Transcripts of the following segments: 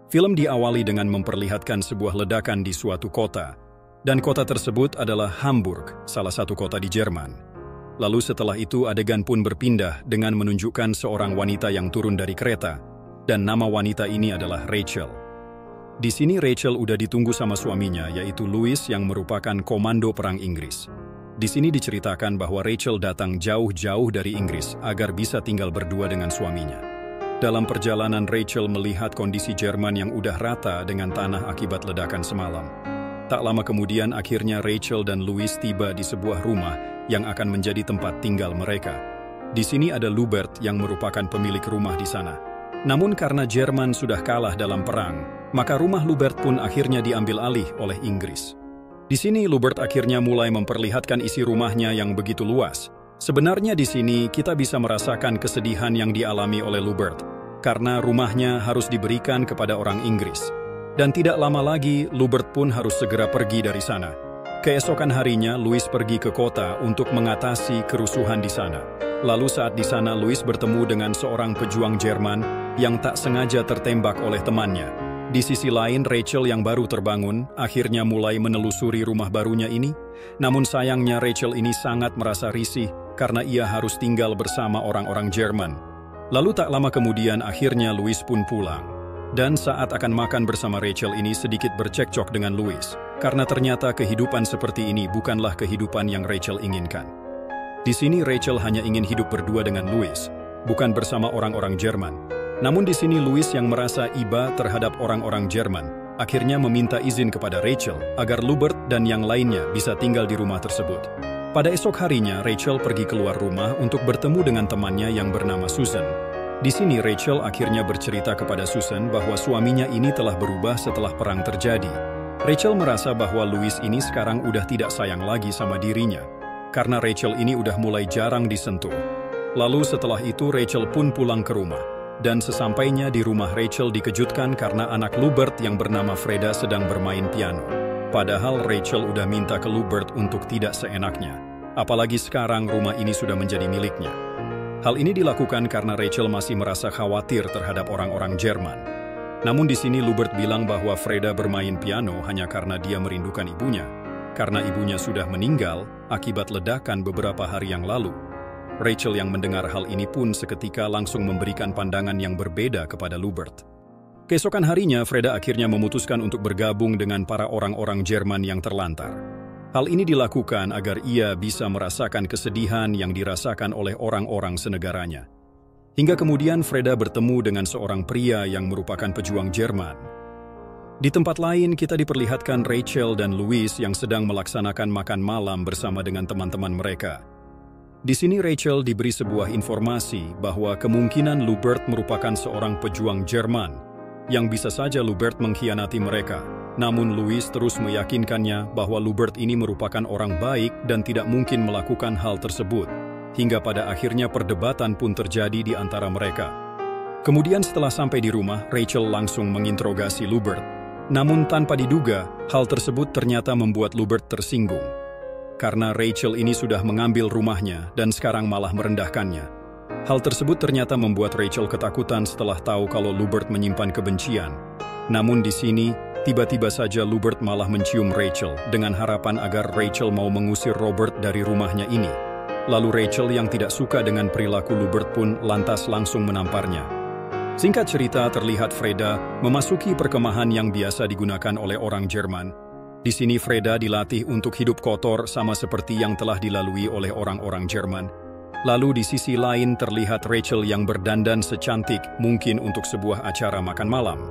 Film diawali dengan memperlihatkan sebuah ledakan di suatu kota, dan kota tersebut adalah Hamburg, salah satu kota di Jerman. Lalu setelah itu adegan pun berpindah dengan menunjukkan seorang wanita yang turun dari kereta, dan nama wanita ini adalah Rachel. Di sini Rachel udah ditunggu sama suaminya, yaitu Louis yang merupakan komando perang Inggris. Di sini diceritakan bahwa Rachel datang jauh-jauh dari Inggris agar bisa tinggal berdua dengan suaminya. Dalam perjalanan Rachel melihat kondisi Jerman yang udah rata dengan tanah akibat ledakan semalam. Tak lama kemudian akhirnya Rachel dan Louis tiba di sebuah rumah yang akan menjadi tempat tinggal mereka. Di sini ada Lubert yang merupakan pemilik rumah di sana. Namun karena Jerman sudah kalah dalam perang, maka rumah Lubert pun akhirnya diambil alih oleh Inggris. Di sini Lubert akhirnya mulai memperlihatkan isi rumahnya yang begitu luas. Sebenarnya di sini kita bisa merasakan kesedihan yang dialami oleh Lubert, karena rumahnya harus diberikan kepada orang Inggris. Dan tidak lama lagi, Lubert pun harus segera pergi dari sana. Keesokan harinya, Louis pergi ke kota untuk mengatasi kerusuhan di sana. Lalu saat di sana, Louis bertemu dengan seorang pejuang Jerman yang tak sengaja tertembak oleh temannya. Di sisi lain, Rachel yang baru terbangun akhirnya mulai menelusuri rumah barunya ini. Namun sayangnya Rachel ini sangat merasa risih karena ia harus tinggal bersama orang-orang Jerman. Lalu tak lama kemudian akhirnya Louis pun pulang. Dan saat akan makan bersama Rachel ini sedikit bercekcok dengan Louis. Karena ternyata kehidupan seperti ini bukanlah kehidupan yang Rachel inginkan. Di sini Rachel hanya ingin hidup berdua dengan Louis, bukan bersama orang-orang Jerman. Namun di sini Louis yang merasa iba terhadap orang-orang Jerman, akhirnya meminta izin kepada Rachel agar Lubert dan yang lainnya bisa tinggal di rumah tersebut. Pada esok harinya, Rachel pergi keluar rumah untuk bertemu dengan temannya yang bernama Susan. Di sini Rachel akhirnya bercerita kepada Susan bahwa suaminya ini telah berubah setelah perang terjadi. Rachel merasa bahwa Louis ini sekarang udah tidak sayang lagi sama dirinya, karena Rachel ini udah mulai jarang disentuh. Lalu setelah itu Rachel pun pulang ke rumah. Dan sesampainya di rumah Rachel dikejutkan karena anak Lubert yang bernama Freda sedang bermain piano. Padahal Rachel udah minta ke Lubert untuk tidak seenaknya. Apalagi sekarang rumah ini sudah menjadi miliknya. Hal ini dilakukan karena Rachel masih merasa khawatir terhadap orang-orang Jerman. Namun di sini Lubert bilang bahwa Freda bermain piano hanya karena dia merindukan ibunya. Karena ibunya sudah meninggal akibat ledakan beberapa hari yang lalu. Rachel yang mendengar hal ini pun seketika langsung memberikan pandangan yang berbeda kepada Lubert. Keesokan harinya, Freda akhirnya memutuskan untuk bergabung dengan para orang-orang Jerman yang terlantar. Hal ini dilakukan agar ia bisa merasakan kesedihan yang dirasakan oleh orang-orang senegaranya. Hingga kemudian Freda bertemu dengan seorang pria yang merupakan pejuang Jerman. Di tempat lain, kita diperlihatkan Rachel dan Louis yang sedang melaksanakan makan malam bersama dengan teman-teman mereka. Di sini Rachel diberi sebuah informasi bahwa kemungkinan Lubert merupakan seorang pejuang Jerman, yang bisa saja Lubert mengkhianati mereka. Namun Louis terus meyakinkannya bahwa Lubert ini merupakan orang baik dan tidak mungkin melakukan hal tersebut, hingga pada akhirnya perdebatan pun terjadi di antara mereka. Kemudian setelah sampai di rumah, Rachel langsung menginterogasi Lubert. Namun tanpa diduga, hal tersebut ternyata membuat Lubert tersinggung. Karena Rachel ini sudah mengambil rumahnya dan sekarang malah merendahkannya. Hal tersebut ternyata membuat Rachel ketakutan setelah tahu kalau Lubert menyimpan kebencian. Namun di sini, tiba-tiba saja Lubert malah mencium Rachel dengan harapan agar Rachel mau mengusir Robert dari rumahnya ini. Lalu Rachel yang tidak suka dengan perilaku Lubert pun lantas langsung menamparnya. Singkat cerita, terlihat Freda memasuki perkemahan yang biasa digunakan oleh orang Jerman. Di sini Freda dilatih untuk hidup kotor sama seperti yang telah dilalui oleh orang-orang Jerman. Lalu di sisi lain terlihat Rachel yang berdandan secantik mungkin untuk sebuah acara makan malam.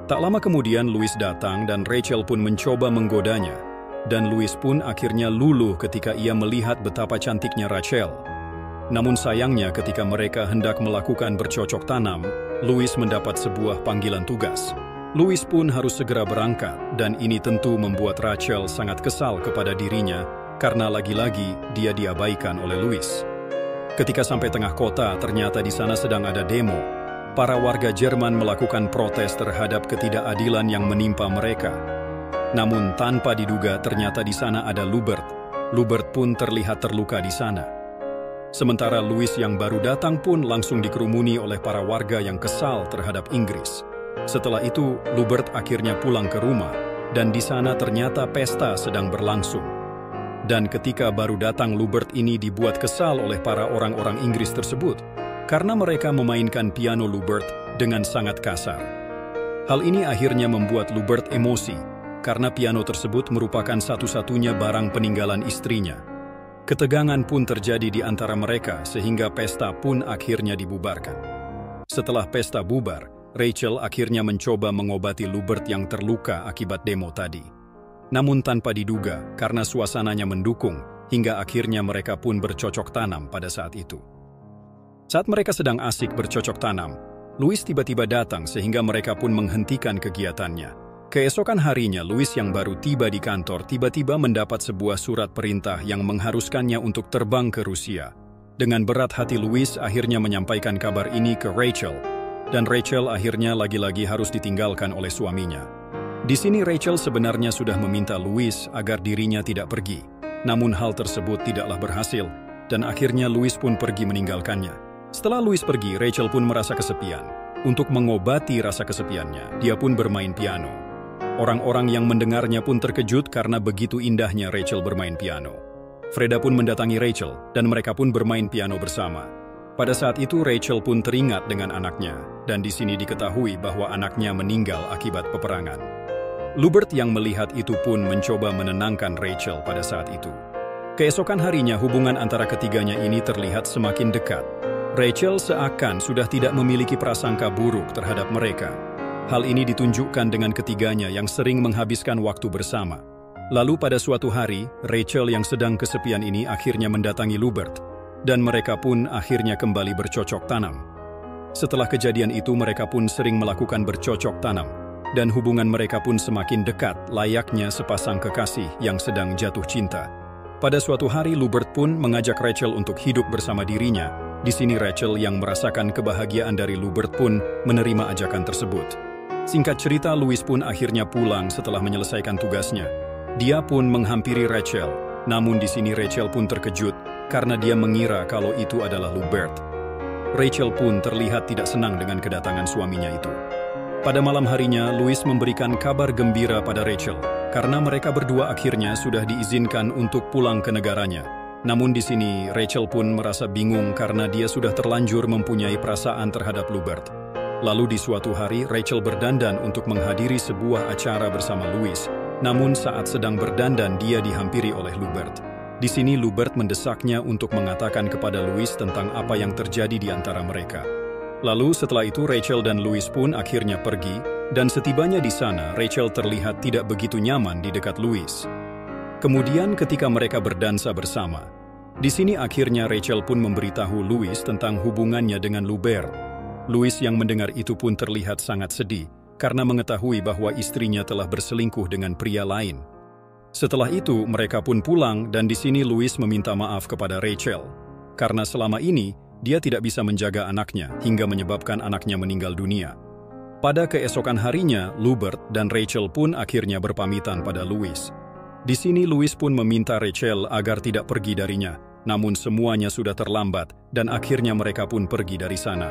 Tak lama kemudian Louis datang dan Rachel pun mencoba menggodanya. Dan Louis pun akhirnya luluh ketika ia melihat betapa cantiknya Rachel. Namun sayangnya ketika mereka hendak melakukan bercocok tanam, Louis mendapat sebuah panggilan tugas. Louis pun harus segera berangkat, dan ini tentu membuat Rachel sangat kesal kepada dirinya karena lagi-lagi dia diabaikan oleh Louis. Ketika sampai tengah kota, ternyata di sana sedang ada demo. Para warga Jerman melakukan protes terhadap ketidakadilan yang menimpa mereka. Namun tanpa diduga ternyata di sana ada Lubert. Lubert pun terlihat terluka di sana. Sementara Louis yang baru datang pun langsung dikerumuni oleh para warga yang kesal terhadap Inggris. Setelah itu, Lubert akhirnya pulang ke rumah, dan di sana ternyata pesta sedang berlangsung. Dan ketika baru datang, Lubert ini dibuat kesal oleh para orang-orang Inggris tersebut, karena mereka memainkan piano Lubert dengan sangat kasar. Hal ini akhirnya membuat Lubert emosi, karena piano tersebut merupakan satu-satunya barang peninggalan istrinya. Ketegangan pun terjadi di antara mereka, sehingga pesta pun akhirnya dibubarkan. Setelah pesta bubar, Rachel akhirnya mencoba mengobati Lubert yang terluka akibat demo tadi. Namun tanpa diduga, karena suasananya mendukung, hingga akhirnya mereka pun bercocok tanam pada saat itu. Saat mereka sedang asik bercocok tanam, Louis tiba-tiba datang sehingga mereka pun menghentikan kegiatannya. Keesokan harinya, Louis yang baru tiba di kantor tiba-tiba mendapat sebuah surat perintah yang mengharuskannya untuk terbang ke Rusia. Dengan berat hati, Louis akhirnya menyampaikan kabar ini ke Rachel, dan Rachel akhirnya lagi-lagi harus ditinggalkan oleh suaminya. Di sini Rachel sebenarnya sudah meminta Louis agar dirinya tidak pergi. Namun hal tersebut tidaklah berhasil, dan akhirnya Louis pun pergi meninggalkannya. Setelah Louis pergi, Rachel pun merasa kesepian. Untuk mengobati rasa kesepiannya, dia pun bermain piano. Orang-orang yang mendengarnya pun terkejut karena begitu indahnya Rachel bermain piano. Freda pun mendatangi Rachel, dan mereka pun bermain piano bersama. Pada saat itu Rachel pun teringat dengan anaknya, dan di sini diketahui bahwa anaknya meninggal akibat peperangan. Lubert yang melihat itu pun mencoba menenangkan Rachel pada saat itu. Keesokan harinya hubungan antara ketiganya ini terlihat semakin dekat. Rachel seakan sudah tidak memiliki prasangka buruk terhadap mereka. Hal ini ditunjukkan dengan ketiganya yang sering menghabiskan waktu bersama. Lalu pada suatu hari, Rachel yang sedang kesepian ini akhirnya mendatangi Lubert, dan mereka pun akhirnya kembali bercocok tanam. Setelah kejadian itu mereka pun sering melakukan bercocok tanam, dan hubungan mereka pun semakin dekat layaknya sepasang kekasih yang sedang jatuh cinta. Pada suatu hari Lubert pun mengajak Rachel untuk hidup bersama dirinya. Di sini Rachel yang merasakan kebahagiaan dari Lubert pun menerima ajakan tersebut. Singkat cerita, Louis pun akhirnya pulang setelah menyelesaikan tugasnya. Dia pun menghampiri Rachel, namun di sini Rachel pun terkejut karena dia mengira kalau itu adalah Lubert. Rachel pun terlihat tidak senang dengan kedatangan suaminya itu. Pada malam harinya, Louis memberikan kabar gembira pada Rachel, karena mereka berdua akhirnya sudah diizinkan untuk pulang ke negaranya. Namun di sini, Rachel pun merasa bingung karena dia sudah terlanjur mempunyai perasaan terhadap Lubert. Lalu di suatu hari, Rachel berdandan untuk menghadiri sebuah acara bersama Louis. Namun saat sedang berdandan, dia dihampiri oleh Lubert. Di sini Lubert mendesaknya untuk mengatakan kepada Louis tentang apa yang terjadi di antara mereka. Lalu setelah itu Rachel dan Louis pun akhirnya pergi, dan setibanya di sana Rachel terlihat tidak begitu nyaman di dekat Louis. Kemudian ketika mereka berdansa bersama, di sini akhirnya Rachel pun memberitahu Louis tentang hubungannya dengan Lubert. Louis yang mendengar itu pun terlihat sangat sedih, karena mengetahui bahwa istrinya telah berselingkuh dengan pria lain. Setelah itu mereka pun pulang, dan di sini Louis meminta maaf kepada Rachel, karena selama ini dia tidak bisa menjaga anaknya hingga menyebabkan anaknya meninggal dunia. Pada keesokan harinya, Lubert dan Rachel pun akhirnya berpamitan pada Louis. Di sini Louis pun meminta Rachel agar tidak pergi darinya, namun semuanya sudah terlambat dan akhirnya mereka pun pergi dari sana.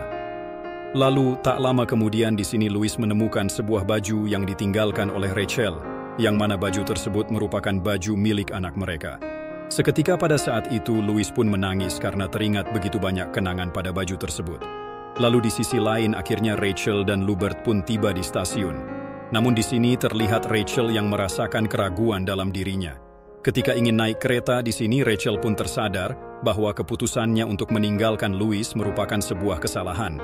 Lalu tak lama kemudian di sini Louis menemukan sebuah baju yang ditinggalkan oleh Rachel, yang mana baju tersebut merupakan baju milik anak mereka. Seketika pada saat itu Louis pun menangis karena teringat begitu banyak kenangan pada baju tersebut. Lalu di sisi lain akhirnya Rachel dan Lubert pun tiba di stasiun. Namun di sini terlihat Rachel yang merasakan keraguan dalam dirinya. Ketika ingin naik kereta di sini Rachel pun tersadar bahwa keputusannya untuk meninggalkan Louis merupakan sebuah kesalahan.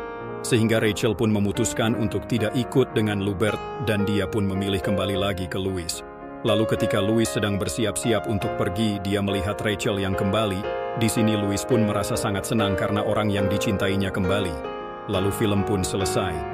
Sehingga Rachel pun memutuskan untuk tidak ikut dengan Lubert dan dia pun memilih kembali lagi ke Louis. Lalu ketika Louis sedang bersiap-siap untuk pergi, dia melihat Rachel yang kembali. Di sini Louis pun merasa sangat senang karena orang yang dicintainya kembali. Lalu film pun selesai.